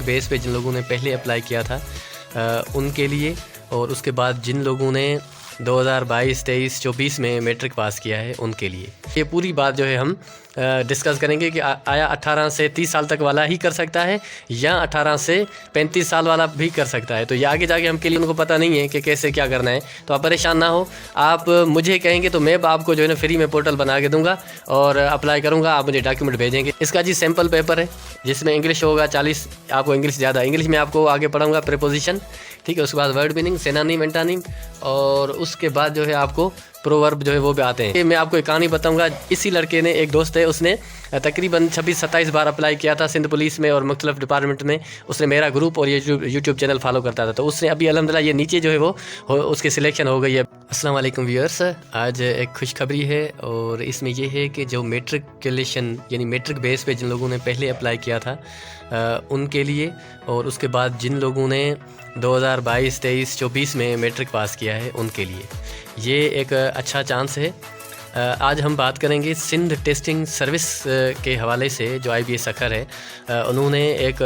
Base पे जिन लोगों ने पहले अप्लाई किया था उनके लिए, और उसके बाद जिन लोगों ने 2022, 23, 24 में मैट्रिक पास किया है उनके लिए ये पूरी बात जो है हम डिस्कस करेंगे कि आया 18 से 30 साल तक वाला ही कर सकता है या 18 से 35 साल वाला भी कर सकता है। तो ये आगे जाके हम के लिए उनको पता नहीं है कि कैसे क्या करना है, तो आप परेशान ना हो। आप मुझे कहेंगे तो मैं आपको जो है ना फ्री में पोर्टल बना के दूंगा और अप्लाई करूँगा, आप मुझे डॉक्यूमेंट भेजेंगे। इसका जी सैम्पल पेपर है जिसमें इंग्लिश होगा 40, आपको इंग्लिश ज़्यादा, इंग्लिश में आपको आगे पढ़ाऊँगा प्रीपोजिशन, ठीक है, उसके बाद वर्ड मीनिंग, सिनोनिम, एंटोनिम, और उसके बाद जो है आपको प्रोवर्ब जो है वो भी आते हैं। मैं आपको एक कहानी बताऊंगा। इसी लड़के ने, एक दोस्त है, उसने तकरीबन 26-27 बार अप्लाई किया था सिंध पुलिस में और मुख्तलिफ डिपार्टमेंट में। उसने मेरा ग्रुप और ये यूट्यूब चैनल फॉलो करता था, तो उसने अभी अल्हम्दुलिल्लाह ये नीचे जो है वो उसकी सिलेक्शन हो गई है। अस्सलाम वालेकुम व्यूअर्स, आज एक खुशखबरी है और इसमें यह है कि जो मैट्रिकुलेशन यानी मैट्रिक बेस पे जिन लोगों ने पहले अप्लाई किया था उनके लिए, और उसके बाद जिन लोगों ने 2022, 23, 24 में मैट्रिक पास किया है उनके लिए ये एक अच्छा चांस है। आज हम बात करेंगे सिंध टेस्टिंग सर्विस के हवाले से। जो IBS अखर है उन्होंने एक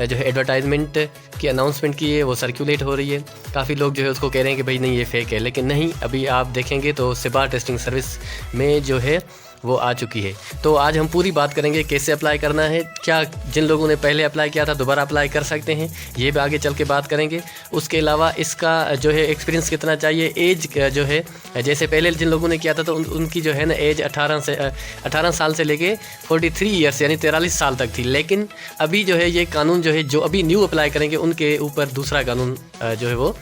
जो है एडवर्टाइजमेंट की अनाउंसमेंट की है, वो सर्कुलेट हो रही है। काफ़ी लोग जो है उसको कह रहे हैं कि भाई नहीं ये फेक है, लेकिन नहीं, अभी आप देखेंगे तो सिबा टेस्टिंग सर्विस में जो है वो आ चुकी है। तो आज हम पूरी बात करेंगे कैसे अप्लाई करना है, क्या जिन लोगों ने पहले अप्लाई किया था दोबारा अप्लाई कर सकते हैं, ये भी आगे चल के बात करेंगे। उसके अलावा इसका जो है एक्सपीरियंस कितना चाहिए, एज जो है जैसे पहले जिन लोगों ने किया था तो उनकी जो है ना एज 18 साल से लेके 43 ईयर्स यानी 43 साल तक थी। लेकिन अभी जो है ये कानून जो है, जो अभी न्यू अप्लाई करेंगे उनके ऊपर दूसरा कानून जो है वो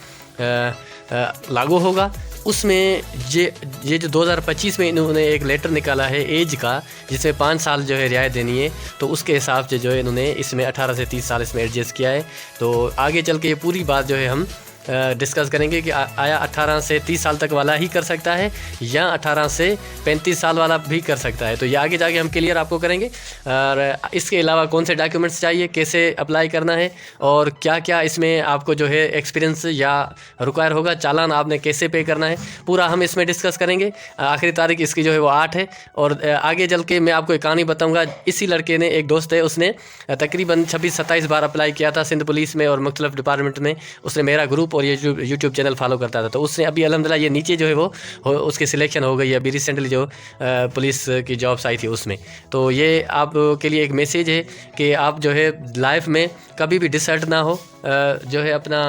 लागू होगा। उसमें ये जो 2025 में इन्होंने एक लेटर निकाला है एज का, जिसमें 5 साल जो है रियायत देनी है, तो उसके हिसाब से जो है इन्होंने इसमें 18 से 30 साल इसमें एडजस्ट किया है। तो आगे चल के ये पूरी बात जो है हम डिस्कस करेंगे कि आया 18 से 30 साल तक वाला ही कर सकता है या 18 से 35 साल वाला भी कर सकता है। तो ये आगे जाके हम क्लियर आपको करेंगे। और इसके अलावा कौन से डॉक्यूमेंट्स चाहिए, कैसे अप्लाई करना है, और क्या क्या इसमें आपको जो है एक्सपीरियंस या रिक्वायर होगा, चालान आपने कैसे पे करना है, पूरा हम इसमें डिस्कस करेंगे। आखिरी तारीख इसकी जो है वो 8 है। और आगे चल के मैं आपको एक कहानी बताऊँगा। इसी लड़के ने, एक दोस्त है, उसने तकरीबन 26-27 बार अप्लाई किया था सिंध पुलिस में और मुख्तलिफ डिपार्टमेंट में। उसने मेरा ग्रुप और ये यूट्यूब चैनल फॉलो करता था, तो उसने अभी अल्हम्दुलिल्लाह ये नीचे जो है वो उसकी सिलेक्शन हो गई है। अभी रिसेंटली जो पुलिस की जॉब्स आई थी उसमें। तो ये आपके लिए एक मैसेज है कि आप जो है लाइफ में कभी भी डिसर्ट ना हो, जो है अपना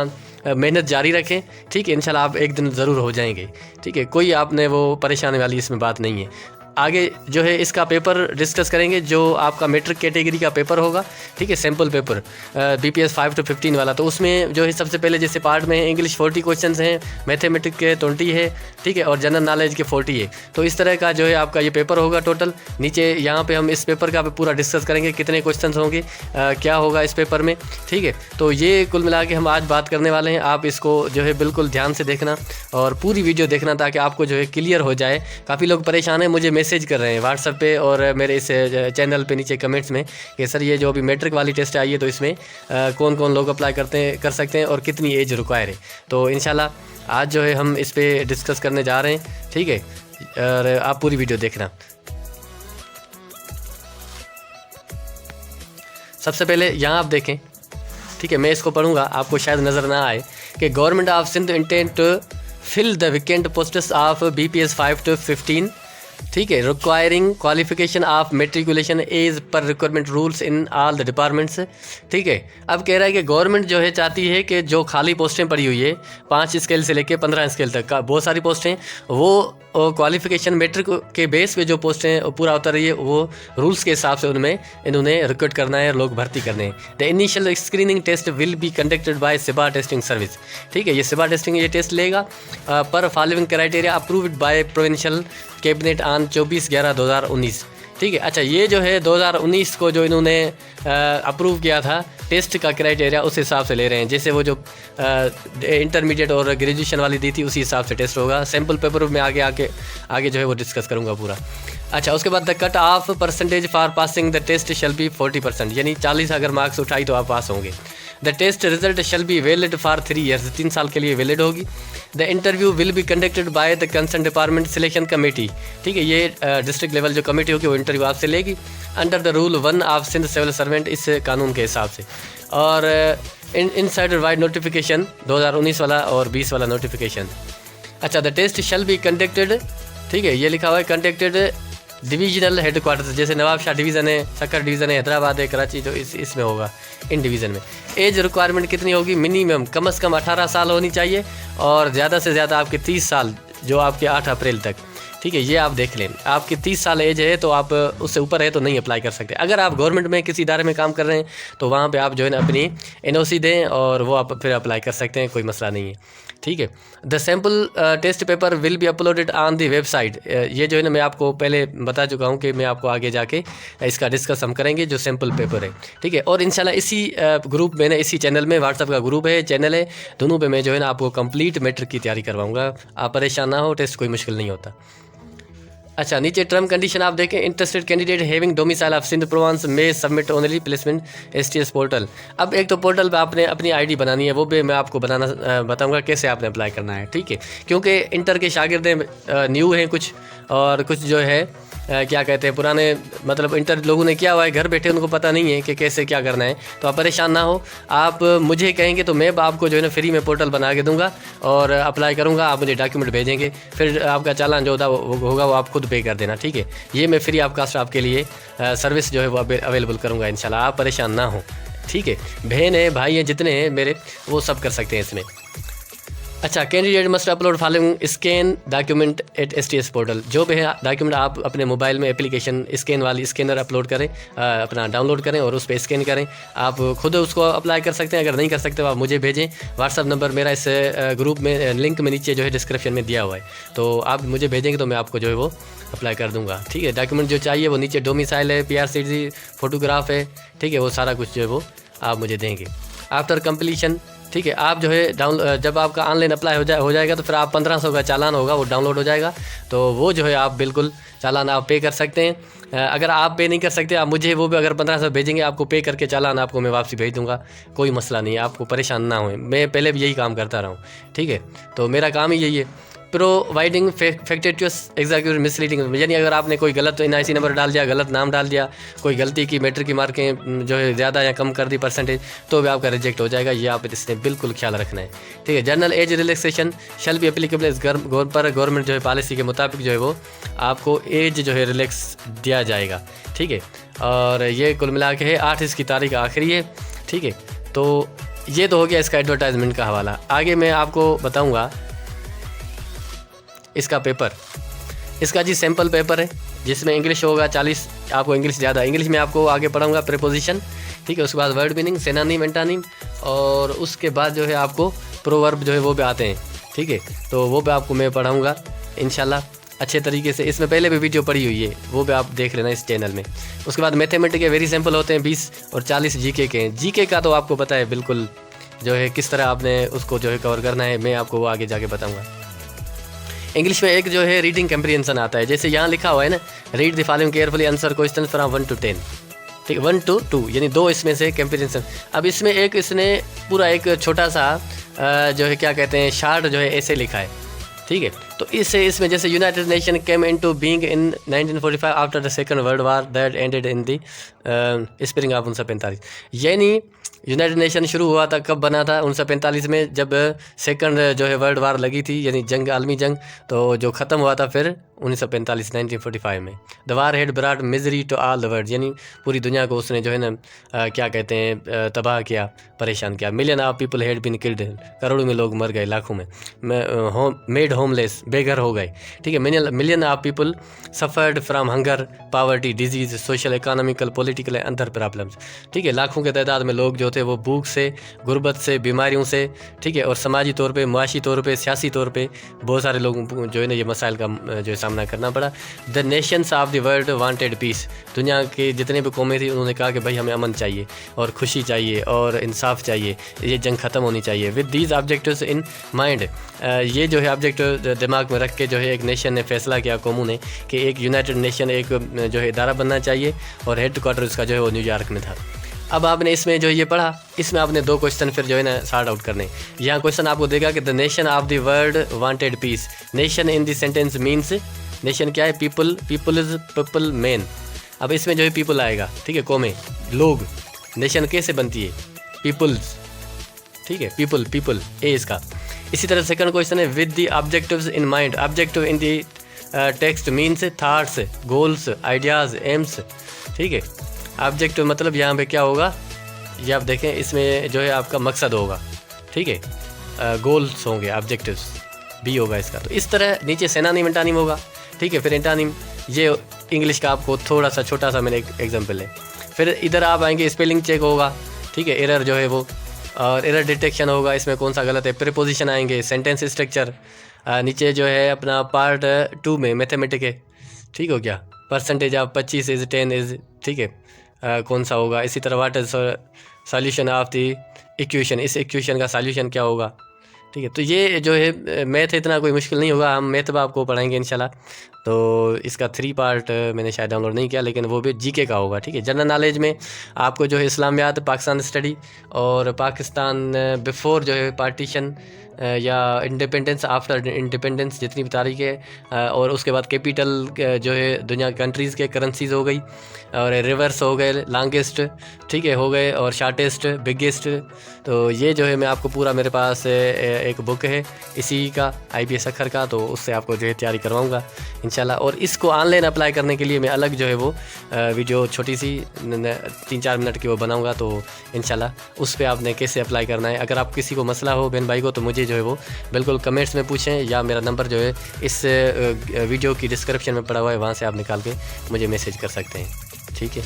मेहनत जारी रखें, ठीक है। इंशाल्लाह आप एक दिन ज़रूर हो जाएंगे, ठीक है। कोई आपने वो परेशानी वाली इसमें बात नहीं है। आगे जो है इसका पेपर डिस्कस करेंगे, जो आपका मैट्रिक कैटेगरी का पेपर होगा, ठीक है, सैम्पल पेपर BPS 5 to 15 वाला। तो उसमें जो है सबसे पहले जैसे पार्ट में इंग्लिश 40 क्वेश्चंस हैं, मैथमेटिक्स के 20 है, ठीक है, और जनरल नॉलेज के 40 है। तो इस तरह का जो है आपका ये पेपर होगा टोटल। नीचे यहाँ पे हम इस पेपर का पूरा डिस्कस करेंगे, कितने क्वेश्चन होंगे, क्या होगा इस पेपर में, ठीक है। तो ये कुल मिला के हम आज बात करने वाले हैं। आप इसको जो है बिल्कुल ध्यान से देखना और पूरी वीडियो देखना, ताकि आपको जो है क्लियर हो जाए। काफ़ी लोग परेशान हैं, मुझे मैसेज कर रहे हैं व्हाट्सएप पे और मेरे इस चैनल पे नीचे कमेंट्स में कि सर ये जो अभी मैट्रिक वाली टेस्ट आई है तो इसमें कौन कौन लोग अप्लाई कर सकते हैं और कितनी एज रिक्वायर है। तो इंशाल्लाह आज जो है हम इस पे डिस्कस करने जा रहे हैं, ठीक है, और आप पूरी वीडियो देखना। सबसे पहले यहाँ आप देखें, ठीक है, मैं इसको पढ़ूंगा, आपको शायद नज़र ना आए कि government of Sindh intent to fill the vacant posts of BPS 5 to 15, ठीक है, requiring qualification of matriculation as per requirement rules in all the departments, ठीक है। अब कह रहा है कि गवर्नमेंट जो है चाहती है कि जो खाली पोस्टें पड़ी हुई है 5 स्केल से लेकर 15 स्केल तक का बहुत सारी पोस्टें, वो क्वालिफिकेशन मैट्रिक के बेस पे जो पोस्टें पूरा उतर रही है वो रूल्स के हिसाब से उनमें इन्होंने रिक्रूट करना है, लोग भर्ती करने हैं। The initial screening test will be conducted by SIBA testing service, ठीक है। ये सिबा टेस्टिंग ये टेस्ट लेगा पर following criteria approved by provincial cabinet on 24/11/2019, ठीक है। अच्छा, ये जो है 2019 को जो इन्होंने अप्रूव किया था टेस्ट का क्राइटेरिया, उस हिसाब से ले रहे हैं। जैसे वो जो इंटरमीडिएट और ग्रेजुएशन वाली दी थी उसी हिसाब से टेस्ट होगा। सैम्पल पेपर में आगे जो है वो डिस्कस करूँगा पूरा। अच्छा, उसके बाद the cut off percentage for passing the test shall be 40%, यानी 40 अगर मार्क्स उठाई तो आप पास होंगे। The test result shall be valid for 3 years, 3 साल के लिए वैलिड होगी। The interview will be conducted by the concern department selection committee, ठीक है। ये डिस्ट्रिक्ट लेवल जो कमेटी होगी वो इंटरव्यू आपसे लेगी under the rule 1 of Sindh civil servant, इस कानून के हिसाब से। और इनसाइडर वाइड नोटिफिकेशन 2019 वाला और 20 वाला नोटिफिकेशन। अच्छा, the test shall be conducted, ठीक है, ये लिखा हुआ है कंडक्टेड डिवीजनल हेडक्वार्टर्स, जैसे नवाबशाह डिवीज़न है, सक्कर डिवीज़न है, हैदराबाद है, कराची, तो इसमें होगा, इन डिवीज़न में। एज रिक्वायरमेंट कितनी होगी? मिनिमम कम से कम 18 साल होनी चाहिए और ज़्यादा से ज़्यादा आपके 30 साल, जो आपके 8 अप्रैल तक, ठीक है, ये आप देख लें। आपकी 30 साल एज है तो आप उससे ऊपर है तो नहीं अप्लाई कर सकते। अगर आप गवर्नमेंट में किसी इदारे में काम कर रहे हैं तो वहाँ पे आप जो है ना अपनी NOC दें और वो आप फिर अप्लाई कर सकते हैं, कोई मसला नहीं है, ठीक है। The sample test paper will be uploaded on the website. ये जो है ना मैं आपको पहले बता चुका हूँ कि मैं आपको आगे जाके इसका डिस्कस हम करेंगे, जो सैम्पल पेपर है, ठीक है। और इंशाल्लाह इसी ग्रुप में ना, इसी चैनल में, व्हाट्सअप का ग्रुप है, चैनल है, दोनों पे मैं जो है ना आपको कंप्लीट मैट्रिक की तैयारी करवाऊँगा। आप परेशान ना हो, टेस्ट कोई मुश्किल नहीं होता। अच्छा, नीचे टर्म कंडीशन आप देखें, interested candidate having domicile of Sindh province में submit only placement STS portal. अब एक तो पोर्टल पे आपने अपनी ID बनानी है, वो भी मैं आपको बताऊंगा कैसे आपने अप्लाई करना है, ठीक है। क्योंकि इंटर के शागिर्द न्यू हैं कुछ, और कुछ जो है क्या कहते हैं पुराने, मतलब इंटर लोगों ने किया हुआ है, घर बैठे उनको पता नहीं है कि कैसे क्या करना है। तो आप परेशान ना हो, आप मुझे कहेंगे तो मैं आपको जो है ना फ्री में पोर्टल बना के दूंगा और अप्लाई करूंगा। आप मुझे डॉक्यूमेंट भेजेंगे, फिर आपका चालान जो होगा वो आप खुद पे कर देना, ठीक है। ये मैं फ्री ऑफ कास्ट आपके लिए सर्विस जो है वो अवेलेबल करूँगा इंशाल्लाह, आप परेशान ना हो, ठीक है। बहन है, भाई हैं, जितने हैं मेरे, वो सब कर सकते हैं इसमें। अच्छा, candidate must upload following scan document eight STS portal. जो भी है डॉक्यूमेंट आप अपने मोबाइल में एप्लीकेशन स्कैन वाली स्कैनर अपलोड करें, अपना डाउनलोड करें और उस पर स्कैन करें। आप खुद उसको अप्लाई कर सकते हैं, अगर नहीं कर सकते तो आप मुझे भेजें। व्हाट्सअप नंबर मेरा इस ग्रुप में लिंक में नीचे जो है डिस्क्रिप्शन में दिया हुआ है, तो आप मुझे भेजेंगे तो मैं आपको जो है वो अप्लाई कर दूँगा, ठीक है। डॉक्यूमेंट जो चाहिए वो नीचे डोमिसाइल है, PRCD फोटोग्राफ है, ठीक है, वो सारा कुछ जो है वो आप मुझे देंगे। आफ्टर कंप्लीशन, ठीक है, आप जो है जब आपका ऑनलाइन अप्लाई हो जाएगा तो फिर आप 1500 का चालान होगा, वो डाउनलोड हो जाएगा, तो वो जो है आप बिल्कुल चालान आप पे कर सकते हैं। अगर आप पे नहीं कर सकते, आप मुझे वो भी अगर 1500 भेजेंगे, आपको पे करके चालान आपको मैं वापसी भेज दूंगा, कोई मसला नहीं है, आपको परेशान ना हो। मैं पहले भी यही काम करता रहा हूँ, ठीक है, तो मेरा काम ही यही है। प्रोवाइडिंग फैक्टेटियस एग्जैक्यूट मिसलीडिंग, यानी अगर आपने कोई गलत NIC नंबर डाल दिया, गलत नाम डाल दिया, कोई गलती की, मैट्रिक की मार्कें जो है ज़्यादा या कम कर दी परसेंटेज, तो भी आपका रिजेक्ट हो जाएगा। ये आप इसने बिल्कुल ख्याल रखना है, ठीक है। General age relaxation shall be applicable पर गवर्नमेंट जो है पॉलिसी के मुताबिक जो है वो आपको एज जो है रिलैक्स दिया जाएगा, ठीक है। और ये कुल मिला के है 8 इसकी तारीख आखिरी है, ठीक है। तो ये तो हो गया इसका एडवर्टाइजमेंट का हवाला। आगे मैं आपको बताऊँगा इसका पेपर, इसका जी सैम्पल पेपर है, जिसमें इंग्लिश होगा 40, आपको इंग्लिश ज़्यादा, इंग्लिश में आपको आगे पढ़ाऊँगा प्रीपोजिशन, ठीक है। उसके बाद वर्ड मीनिंग, सिनोनिम, एंटोनिम, और उसके बाद जो है आपको प्रोवर्ब जो है वो भी आते हैं, ठीक है। तो वो भी आपको मैं पढ़ाऊँगा इंशाल्लाह अच्छे तरीके से। इसमें पहले भी वीडियो पड़ी हुई है, वो भी आप देख लेना इस चैनल में। उसके बाद मैथमेटिक्स के वेरी सैम्पल होते हैं 20 और 40 GK के हैं। GK का तो आपको पता है बिल्कुल जो है किस तरह आपने उसको जो है कवर करना है, मैं आपको वो आगे जाके बताऊँगा। इंग्लिश में एक जो है रीडिंग कंप्रीहेंशन आता है, जैसे यहाँ लिखा हुआ है ना, read the following carefully, answer question from 1 to 10, ठीक है, 1 to 2, यानी 2 इसमें से कंप्रीहेंशन। अब इसमें एक इसने पूरा एक छोटा सा जो है क्या कहते हैं शार्ट जो है ऐसे लिखा है, ठीक है। तो इसमें जैसे United nation came into being in 1945 after the second world war that ended in the spring of 1945, यानी यूनाइटेड नेशन शुरू हुआ था, कब बना था? 1945 में, जब सेकंड जो है वर्ल्ड वार लगी थी, यानी जंग, आलमी जंग, तो जो ख़त्म हुआ था फिर 1945 में। The war had brought misery to all the world, यानी पूरी दुनिया को उसने जो है ना क्या कहते हैं तबाह किया, परेशान किया। Million of people had been killed, करोड़ों में लोग मर गए, लाखों में मेड होमलेस, बेघर हो गए, ठीक है। Million of people suffered from hunger, poverty, disease, social, economical, political and other problems, ठीक है। लाखों के तादाद में लोग जो थे वो भूख से, गुर्बत से, बीमारियों से, ठीक है, और समाजी तौर पे, मुआशी तौर पे, सियासी तौर पे बहुत सारे लोगों को जो है ना ये मसाइल का जो है सामना करना पड़ा। The Nations of the world wanted piece, दुनिया के जितने भी कौमें थी उन्होंने कहा कि भाई हमें अमन चाहिए और खुशी चाहिए और इंसाफ चाहिए, ये जंग ख़त्म होनी चाहिए। With these objectives in mind, ये जो है ऑब्जेक्टिव दिमाग में रख के जो है एक नेशन ने फैसला किया, कौमों ने, कि एक यूनाइटेड नेशन एक जो है इदारा बनना चाहिए, और हेड क्वार्टर उसका जो है वो न्यूयॉर्क में था। अब आपने इसमें जो ये पढ़ा, इसमें आपने 2 क्वेश्चन फिर जो है ना सॉर्ट आउट करने। यहाँ क्वेश्चन आपको देगा कि the nation of the world wanted piece, nation in the sentence means, nation क्या है? People, people is people man. अब इसमें जो है पीपल आएगा, ठीक है, कौमें, लोग। नेशन कैसे बनती है? पीपल्स, ठीक है, पीपल ए इसका। इसी तरह सेकंड क्वेश्चन है with the objectives in mind. Objective in the text means thoughts, goals, ideas, AIIMS, ठीक है। ऑब्जेक्टिव मतलब यहाँ पे क्या होगा, ये आप देखें, इसमें जो है आपका मकसद होगा, ठीक है, गोल्स होंगे, ऑब्जेक्टिव्स बी होगा इसका। तो इस तरह नीचे सिनोनिम एंटोनिम होगा, ठीक है। फिर एंटोनिम, ये इंग्लिश का आपको थोड़ा सा छोटा सा मैंने एक एग्जाम्पल है। फिर इधर आप आएंगे, स्पेलिंग चेक होगा, ठीक है, एरर जो है वो, और एरर डिटेक्शन होगा, इसमें कौन सा गलत है। प्रीपोजिशन आएंगे, सेंटेंस स्ट्रक्चर, नीचे जो है अपना पार्ट 2 में मैथमेटिक है, ठीक हो गया। परसेंटेज ऑफ 25 इज़ 10 इज़, ठीक है, कौन सा होगा। इसी तरह what is solution of the equation, इस इक्वेशन का सॉल्यूशन क्या होगा, ठीक है। तो ये जो है मैथ इतना कोई मुश्किल नहीं होगा, हम मैथ अब आपको पढ़ाएंगे इंशाल्लाह। तो इसका 3 पार्ट मैंने शायद डाउनलोड नहीं किया, लेकिन वो भी जीके का होगा, ठीक है। जनरल नॉलेज में आपको जो है इस्लामियात, पाकिस्तान स्टडी और पाकिस्तान बिफोर जो है पार्टीशन या इंडिपेंडेंस, आफ्टर इंडिपेंडेंस, जितनी भी तारीख है, और उसके बाद कैपिटल जो है दुनिया कंट्रीज़ के करेंसीज हो गई, और रिवर्स हो गए, लॉन्गेस्ट, ठीक है, हो गए, और शार्टेस्ट, बिगेस्ट। तो ये जो है मैं आपको पूरा, मेरे पास एक बुक है इसी का, IBS अखर का, तो उससे आपको जो है तैयारी करवाऊँगा इंशाल्लाह। और इसको ऑनलाइन अप्लाई करने के लिए मैं अलग जो है वो वीडियो छोटी सी 3-4 मिनट की वो बनाऊँगा, तो इंशाल्लाह उस पर आपने कैसे अप्लाई करना है। अगर आप किसी को मसला हो बहन भाई को, तो मुझे जो है वो बिल्कुल कमेंट्स में पूछें, या मेरा नंबर जो है इस वीडियो की डिस्क्रिप्शन में पड़ा हुआ है, वहाँ से आप निकाल के मुझे मैसेज कर सकते हैं, ठीक है।